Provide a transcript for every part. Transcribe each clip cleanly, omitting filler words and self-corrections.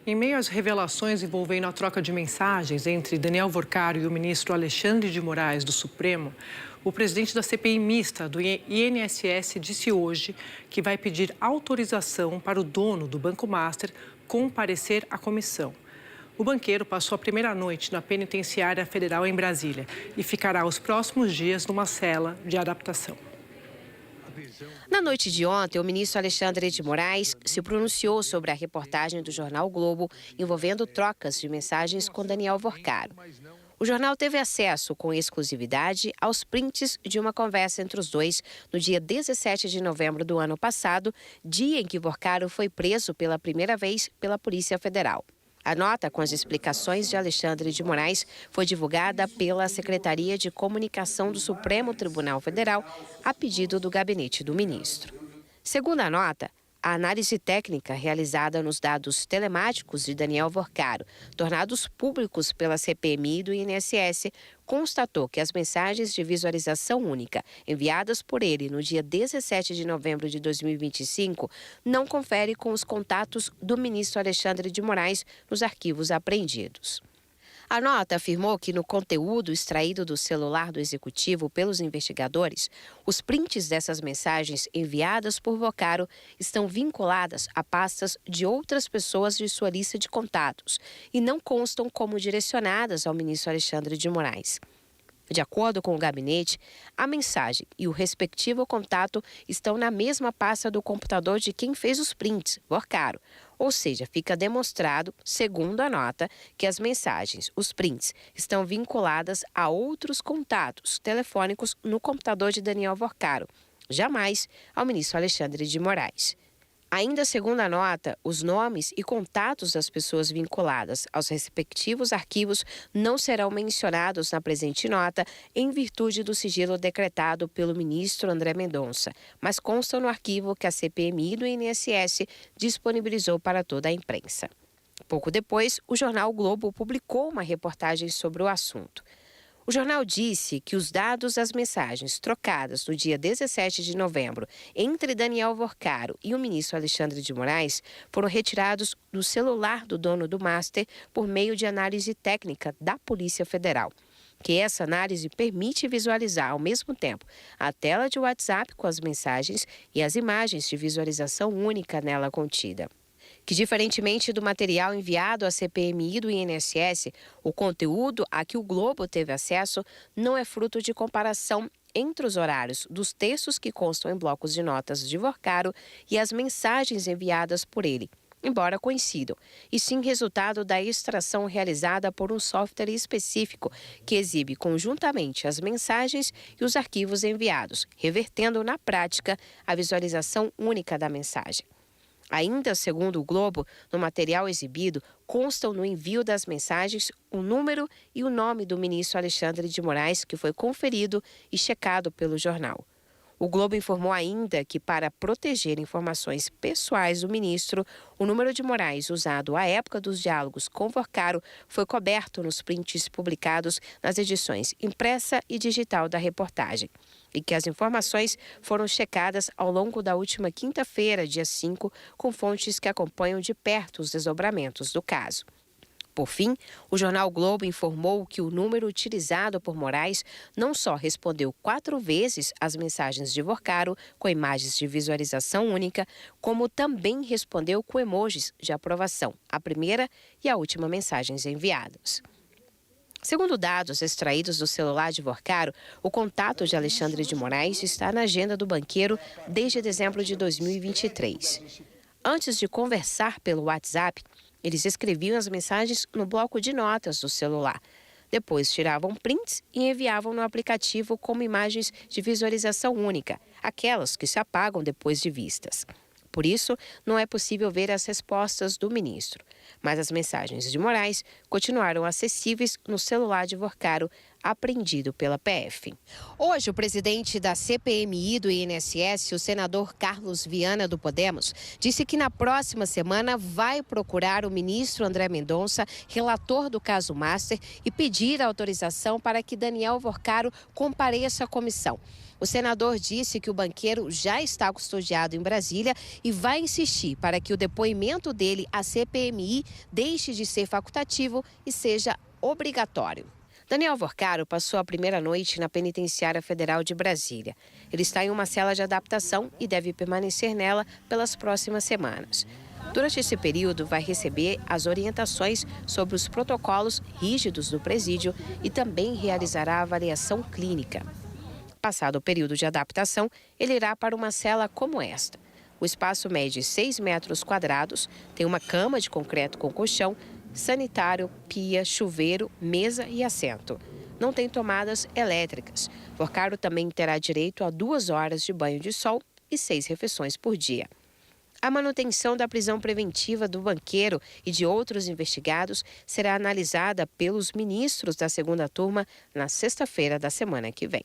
Em meio às revelações envolvendo a troca de mensagens entre Daniel Worcaro e o ministro Alexandre de Moraes do Supremo, o presidente da CPI mista do INSS disse hoje que vai pedir autorização para o dono do Banco Master comparecer à comissão. O banqueiro passou a primeira noite na penitenciária federal em Brasília e ficará os próximos dias numa cela de adaptação. Na noite de ontem, o ministro Alexandre de Moraes se pronunciou sobre a reportagem do jornal Globo envolvendo trocas de mensagens com Daniel Worcaro. O jornal teve acesso com exclusividade aos prints de uma conversa entre os dois no dia 17 de novembro do ano passado, dia em que Worcaro foi preso pela primeira vez pela Polícia Federal. A nota com as explicações de Alexandre de Moraes foi divulgada pela Secretaria de Comunicação do Supremo Tribunal Federal a pedido do gabinete do ministro. Segundo a nota, a análise técnica realizada nos dados telemáticos de Daniel Worcaro, tornados públicos pela CPMI do INSS, constatou que as mensagens de visualização única enviadas por ele no dia 17 de novembro de 2025 não conferem com os contatos do ministro Alexandre de Moraes nos arquivos apreendidos. A nota afirmou que no conteúdo extraído do celular do executivo pelos investigadores, os prints dessas mensagens enviadas por Worcaro estão vinculadas a pastas de outras pessoas de sua lista de contatos e não constam como direcionadas ao ministro Alexandre de Moraes. De acordo com o gabinete, a mensagem e o respectivo contato estão na mesma pasta do computador de quem fez os prints, Worcaro. Ou seja, fica demonstrado, segundo a nota, que as mensagens, os prints, estão vinculadas a outros contatos telefônicos no computador de Daniel Worcaro, jamais ao ministro Alexandre de Moraes. Ainda segundo a nota, os nomes e contatos das pessoas vinculadas aos respectivos arquivos não serão mencionados na presente nota em virtude do sigilo decretado pelo ministro André Mendonça, mas constam no arquivo que a CPMI do INSS disponibilizou para toda a imprensa. Pouco depois, o jornal o Globo publicou uma reportagem sobre o assunto. O jornal disse que os dados das mensagens trocadas no dia 17 de novembro entre Daniel Worcaro e o ministro Alexandre de Moraes foram retirados do celular do dono do Master por meio de análise técnica da Polícia Federal. Que essa análise permite visualizar ao mesmo tempo a tela de WhatsApp com as mensagens e as imagens de visualização única nela contida. Que, diferentemente do material enviado à CPMI do INSS, o conteúdo a que o Globo teve acesso não é fruto de comparação entre os horários dos textos que constam em blocos de notas de Worcaro e as mensagens enviadas por ele, embora coincidam, e sim resultado da extração realizada por um software específico que exibe conjuntamente as mensagens e os arquivos enviados, revertendo na prática a visualização única da mensagem. Ainda segundo o Globo, no material exibido, constam no envio das mensagens o número e o nome do ministro Alexandre de Moraes, que foi conferido e checado pelo jornal. O Globo informou ainda que, para proteger informações pessoais do ministro, o número de Moraes usado à época dos diálogos com Worcaro foi coberto nos prints publicados nas edições impressa e digital da reportagem, e que as informações foram checadas ao longo da última quinta-feira, dia 5, com fontes que acompanham de perto os desdobramentos do caso. Por fim, o jornal Globo informou que o número utilizado por Moraes não só respondeu 4 vezes às mensagens de Worcaro com imagens de visualização única, como também respondeu com emojis de aprovação, a primeira e a última mensagens enviadas. Segundo dados extraídos do celular de Worcaro, o contato de Alexandre de Moraes está na agenda do banqueiro desde dezembro de 2023. Antes de conversar pelo WhatsApp, eles escreviam as mensagens no bloco de notas do celular. Depois tiravam prints e enviavam no aplicativo como imagens de visualização única, aquelas que se apagam depois de vistas. Por isso, não é possível ver as respostas do ministro. Mas as mensagens de Moraes continuaram acessíveis no celular de Worcaro apreendido pela PF. Hoje, o presidente da CPMI do INSS, o senador Carlos Viana do Podemos, disse que na próxima semana vai procurar o ministro André Mendonça, relator do caso Master, e pedir autorização para que Daniel Worcaro compareça à comissão. O senador disse que o banqueiro já está custodiado em Brasília e vai insistir para que o depoimento dele à CPMI deixe de ser facultativo e seja obrigatório. Daniel Worcaro passou a primeira noite na Penitenciária Federal de Brasília. Ele está em uma cela de adaptação e deve permanecer nela pelas próximas semanas. Durante esse período, vai receber as orientações sobre os protocolos rígidos do presídio e também realizará a avaliação clínica. Passado o período de adaptação, ele irá para uma cela como esta. O espaço mede 6 metros quadrados, tem uma cama de concreto com colchão, sanitário, pia, chuveiro, mesa e assento. Não tem tomadas elétricas. Worcaro também terá direito a 2 horas de banho de sol e 6 refeições por dia. A manutenção da prisão preventiva do banqueiro e de outros investigados será analisada pelos ministros da segunda turma na sexta-feira da semana que vem.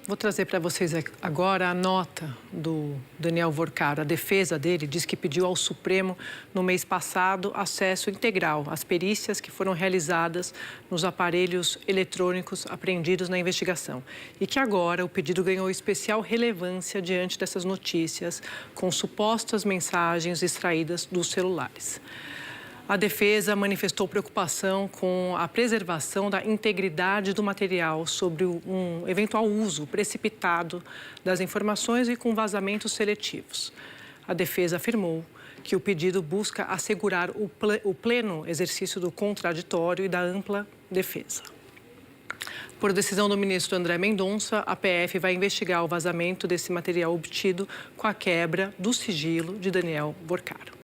Vou trazer para vocês agora a nota do Daniel Worcaro. A defesa dele diz que pediu ao Supremo, no mês passado, acesso integral às perícias que foram realizadas nos aparelhos eletrônicos apreendidos na investigação. E que agora o pedido ganhou especial relevância diante dessas notícias com supostas mensagens extraídas dos celulares. A defesa manifestou preocupação com a preservação da integridade do material sobre um eventual uso precipitado das informações e com vazamentos seletivos. A defesa afirmou que o pedido busca assegurar o pleno exercício do contraditório e da ampla defesa. Por decisão do ministro André Mendonça, a PF vai investigar o vazamento desse material obtido com a quebra do sigilo de Daniel Worcaro.